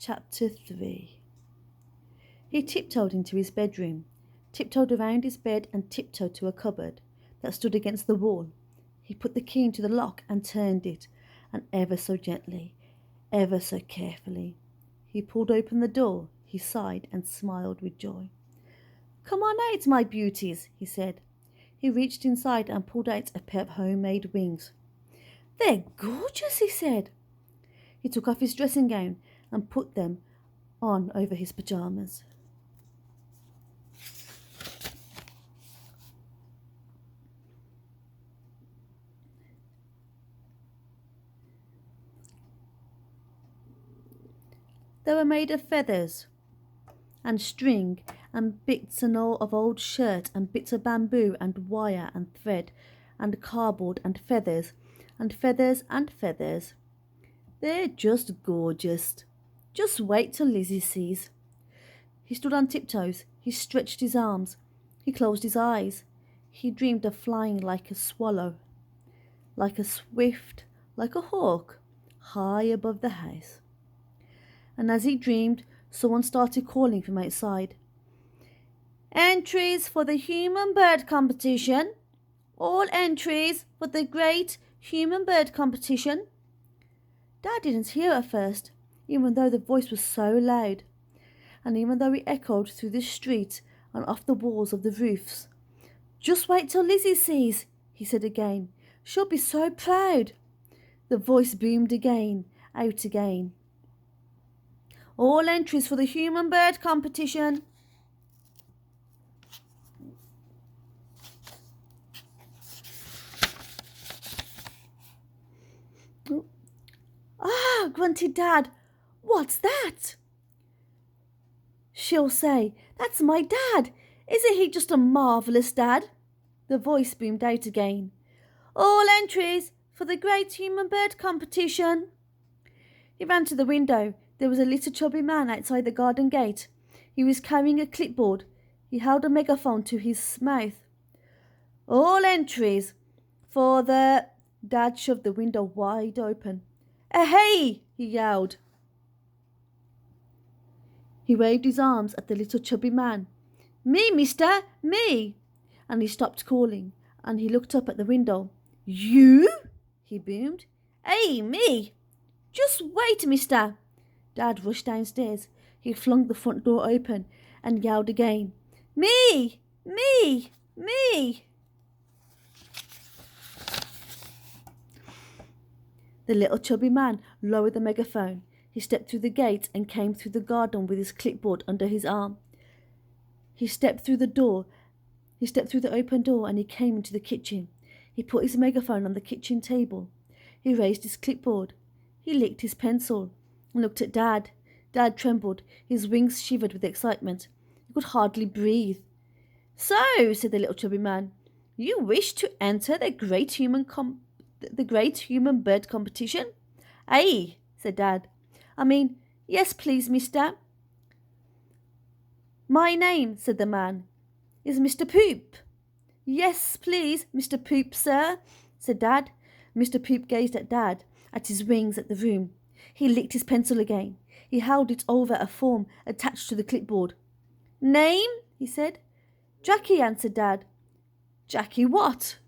Chapter 3. He tiptoed into his bedroom, tiptoed around his bed and tiptoed to a cupboard that stood against the wall. He put the key into the lock and turned it, and ever so gently, ever so carefully, he pulled open the door. He sighed and smiled with joy. "Come on out, my beauties," he said. He reached inside and pulled out a pair of homemade wings. "They're gorgeous," he said. He took off his dressing gown and put them on over his pajamas. They were made of feathers and string and bits and all of old shirt and bits of bamboo and wire and thread and cardboard and feathers and feathers and feathers. They're just gorgeous. Just wait till Lizzie sees. He stood on tiptoes. He stretched his arms. He closed his eyes. He dreamed of flying like a swallow, like a swift, like a hawk, high above the house. And as he dreamed, someone started calling from outside. "Entries for the human bird competition. All entries for the great human bird competition." Dad didn't hear at first, even though the voice was so loud, and even though it echoed through the street and off the walls of the roofs. "Just wait till Lizzie sees," he said again. "She'll be so proud." The voice boomed again, out again. "All entries for the human bird competition." "Ah," grunted Dad. "What's that?" "She'll say, 'That's my dad. Isn't he just a marvellous dad?'" The voice boomed out again. "All entries for the great human bird competition." He ran to the window. There was a little chubby man outside the garden gate. He was carrying a clipboard. He held a megaphone to his mouth. "All entries for the—" Dad shoved the window wide open. "Hey!" he yelled. He waved his arms at the little chubby man. "Me, mister, me!" And he stopped calling, and he looked up at the window. "You?" he boomed. "Hey, me! Just wait, mister." Dad rushed downstairs. He flung the front door open and yelled again. "Me! Me! Me!" The little chubby man lowered the megaphone. He stepped through the gate and came through the garden with his clipboard under his arm. He stepped through the open door, and he came into the kitchen. He put his megaphone on the kitchen table. He raised his clipboard. He licked his pencil and looked at Dad. Dad trembled. His wings shivered with excitement. He could hardly breathe. "So," said the little chubby man, "you wish to enter the great human bird competition?" "Aye," said Dad. Yes, please, mister." "My name," said the man, "is Mr. Poop." "Yes, please, Mr. Poop, sir," said Dad. Mr. Poop gazed at Dad, at his wings, at the room. He licked his pencil again. He held it over a form attached to the clipboard. "Name?" he said. "Jackie," answered Dad. "Jackie what?"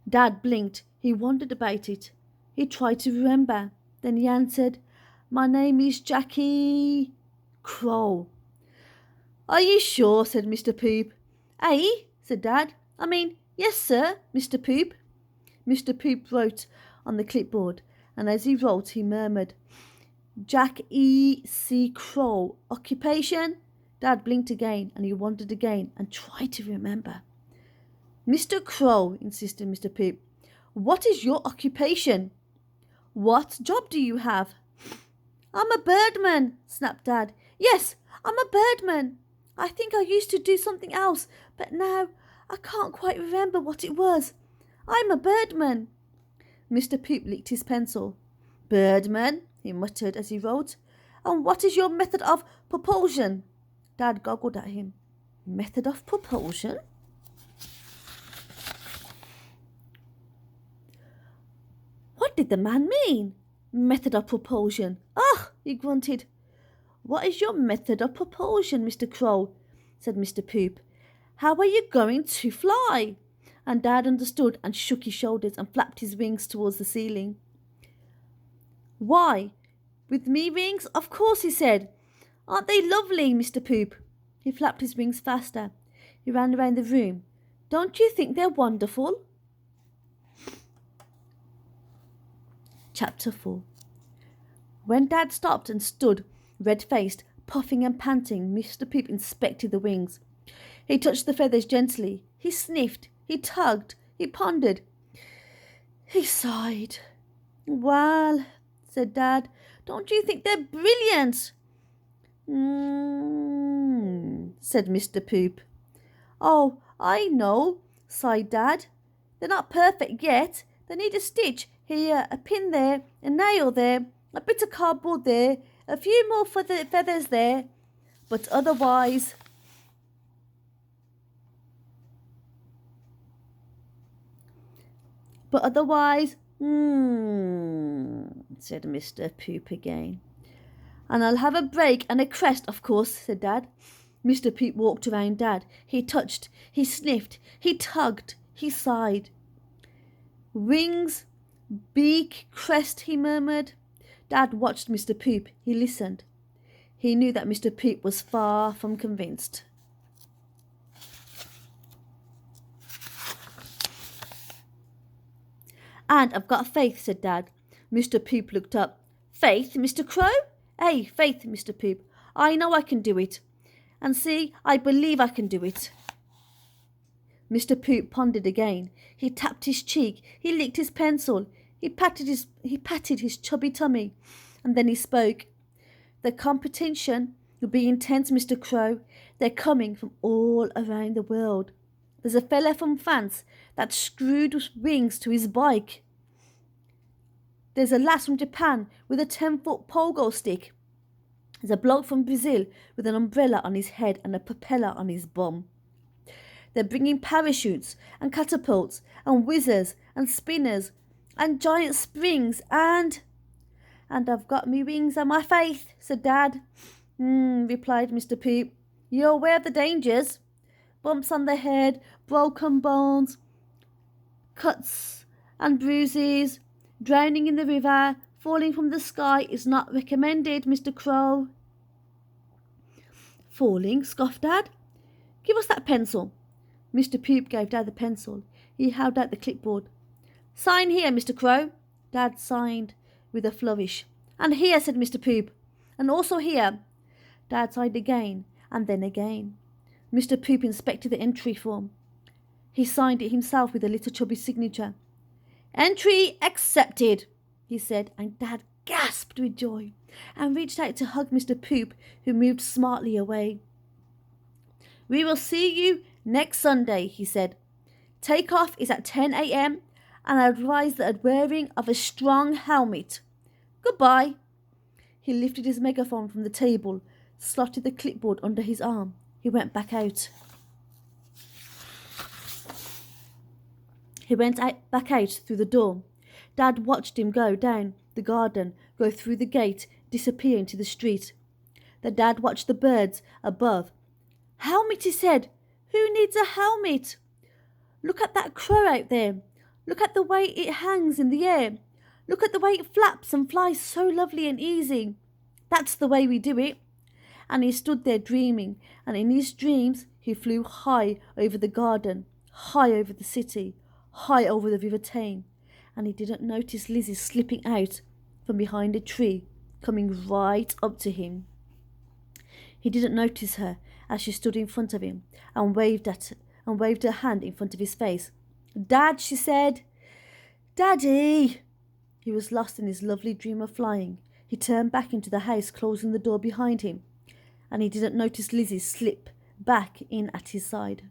Dad blinked. He wondered about it. He tried to remember. Then he answered, "My name is Jackie Crow." "Are you sure?" said Mr. Poop. "Eh?" said Dad. Yes, sir, Mr. Poop." Mr. Poop wrote on the clipboard, and as he wrote, he murmured, "Jack E. C. Crow. Occupation?" Dad blinked again, and he wondered again and tried to remember. "Mr. Crow," insisted Mr. Poop, "what is your occupation? What job do you have?" "I'm a birdman," snapped Dad. "Yes, I'm a birdman. I think I used to do something else, but now I can't quite remember what it was. I'm a birdman." Mr. Poop licked his pencil. "Birdman," he muttered as he wrote. "And what is your method of propulsion?" Dad goggled at him. "Method of propulsion?" What did the man mean? Method of propulsion. Ugh! he grunted. What is your method of propulsion, Mr. Crow? Said Mr. Poop. How are you going to fly? And Dad understood and shook his shoulders and flapped his wings towards the ceiling. Why, with me wings? Of course, he said. Aren't they lovely, Mr. Poop? He flapped his wings faster. He ran around the room. Don't you think they're wonderful? Chapter 4. When Dad stopped and stood, red-faced, puffing and panting, Mr. Poop inspected the wings. He touched the feathers gently. He sniffed. He tugged. He pondered. He sighed. Well, said Dad, don't you think they're brilliant? Said Mr. Poop. Oh, I know, sighed Dad. They're not perfect yet. They need a stitch here, a pin there, a nail there, a bit of cardboard there, a few more feathers there. But otherwise... said Mr. Poop again. And I'll have a break and a crest, of course, said Dad. Mr. Poop walked around Dad. He touched, he sniffed, he tugged, he sighed. Wings, beak, crest, he murmured. Dad watched Mr. Poop. He listened. He knew that Mr. Poop was far from convinced. And I've got faith, said Dad. Mr. Poop looked up. Faith, Mr. Crow? Hey, faith, Mr. Poop. I know I can do it. And see, I believe I can do it. Mr. Poop pondered again. He tapped his cheek. He licked his pencil. He patted his chubby tummy. And then he spoke. The competition will be intense, Mr. Crow. They're coming from all around the world. There's a fella from France that screwed wings to his bike. There's a lass from Japan with a 10-foot pogo stick. There's a bloke from Brazil with an umbrella on his head and a propeller on his bum. They're bringing parachutes and catapults and whizzers and spinners and giant springs and I've got me wings and my faith, said Dad. Replied Mr. Poop. You're aware of the dangers? Bumps on the head, broken bones, cuts and bruises, drowning in the river, falling from the sky is not recommended, Mr. Crow. Falling, scoffed Dad. Give us that pencil. Mr. Poop gave Dad the pencil. He held out the clipboard. Sign here, Mr. Crow. Dad signed with a flourish. And here, said Mr. Poop. And also here. Dad signed again, and then again. Mr. Poop inspected the entry form. He signed it himself with a little chubby signature. Entry accepted, he said, and Dad gasped with joy and reached out to hug Mr. Poop, who moved smartly away. We will see you next Sunday, he said. Takeoff is at 10 a.m. and I advise the wearing of a strong helmet. Goodbye. He lifted his megaphone from the table, slotted the clipboard under his arm. He went back out. Back out through the door. Dad watched him go down the garden, go through the gate, disappear into the street. Then Dad watched the birds above. Helmet, he said. Who needs a helmet? Look at that crow out there. Look at the way it hangs in the air. Look at the way it flaps and flies so lovely and easy. That's the way we do it. And he stood there dreaming, and in his dreams he flew high over the garden, high over the city, high over the River Tame, and he didn't notice Lizzie slipping out from behind a tree, coming right up to him. He didn't notice her as she stood in front of him and waved her hand in front of his face. Dad, she said. Daddy! He was lost in his lovely dream of flying. He turned back into the house, closing the door behind him, and he didn't notice Lizzie slip back in at his side.